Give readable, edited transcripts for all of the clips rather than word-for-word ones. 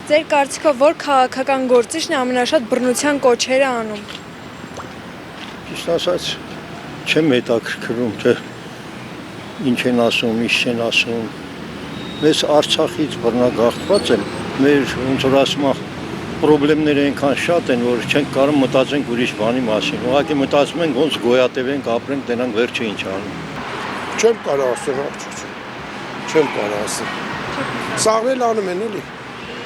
Ձեր կարծիքով որ քաղաքական գործիչն է ամենաշատ բռնության կոչերը անում։ Ճիշտ ասած, չեմ հետաքրքրում, թե ինչ են ասում, ինչ չեն ասում։ Մեզ Արցախից բռնագաղթված են, մեր ոնց որ ասում պրոբլեմները այնքան շատ են, որ չենք կարող մտածենք ուրիշ բանի մասին։ Ուղղակի մտածում ենք ոնց գոյատևենք, ապրենք, տենանք վերջը ինչ անում։ Չեմ կարող ասել, չեմ կարող ասել։ Սաղն էլ անում են, էլի։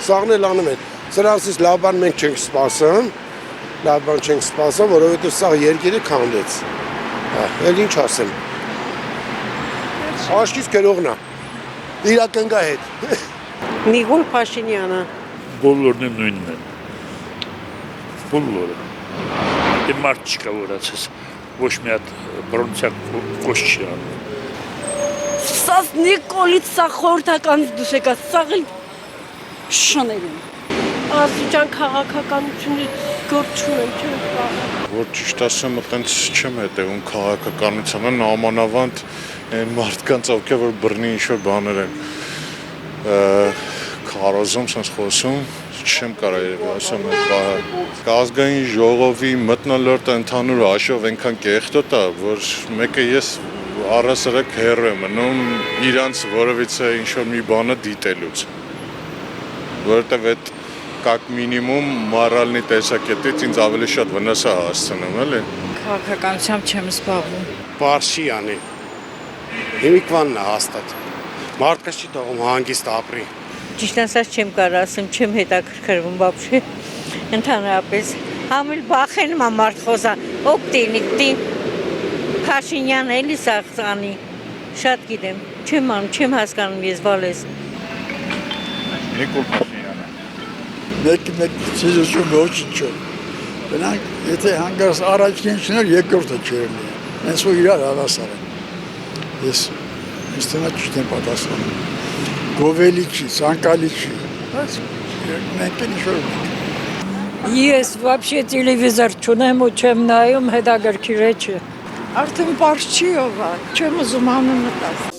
Սաղն էլ անում են։ Սրանցից լավ բան մենք չենք սպասում, որովհետև սաղ երկիրը քանդեց։ Էլ ինչ ասեմ։ Աշկից կերողն է։ Իրակնգա հետ։ Նիկոլ Փաշինյանը։ Բոլորն են նույնն են։ Բոլորը։ Դե մարդ չկա որ ասես ոչ մի հատ բռնության կոչ չի անում։ Սա Նիկոլից սա խորհրդականից դուրս եկա, սա շաներին։ Ազիջան քաղաքականությունից գործ չունեմ, չեմ կարող։ Որ ճիշտ ասեմ, այտենց չեմ հետևում քաղաքականությանը, նամանավանդ այն մարդկանց ովքեր որ բռնի ինչ-որ բաներ են քարոզում, sense խոսում, չեմ կարող ասեմ այդ բանը։ Ազգային ժողովի մթնոլորտը ընդհանուր հաշվով այնքան կեղտոտ է, որ մեկը ես առհասարակ հեռու եմ մնում իրանց որևիցե ինչ-որ մի բանը դիտելուց, որովհետև այդ կակ մինիմում մորալնի տեսակետից ինձ ավելի շատ վնաս է հասցնում, էլի։ Քաղաքականությամբ չեմ զբաղվում։ Պարշի անի։ Հիմիկվանն է հաստատ։ Մարդկա չի թողում հանգիստ ապրի։ Ճիշտ ասած չեմ կարող ասեմ, չեմ հետաքրքրվում բաբշե։ Ընդհանրապես համիլ բախենում եմ մարդ խոսա, օպտինիկտի Փաշինյան էլի սաղցանի։ Շատ գիտեմ, չեմ հասկանում ես վալես։ Նիկոլ Փաշինյանը։ Մեկ ցեզություն ոչինչ չէ։ Բնանք եթե հանգարս առաջին չներ երկրորդը չերնի։ Հենց որ իրար հավասար են։ Ես ինստանա ճիշտ եմ պատասխանում։ Գովելի չի, ցանկալի չի։ Բայց մենք էլ ինչ-որ Ես вообще տելևիզոր չունեմ ու չեմ նայում հետաքրքիր չէ։ Արդեն պարզ չի ողա, չեմ ուզում անունը տաս։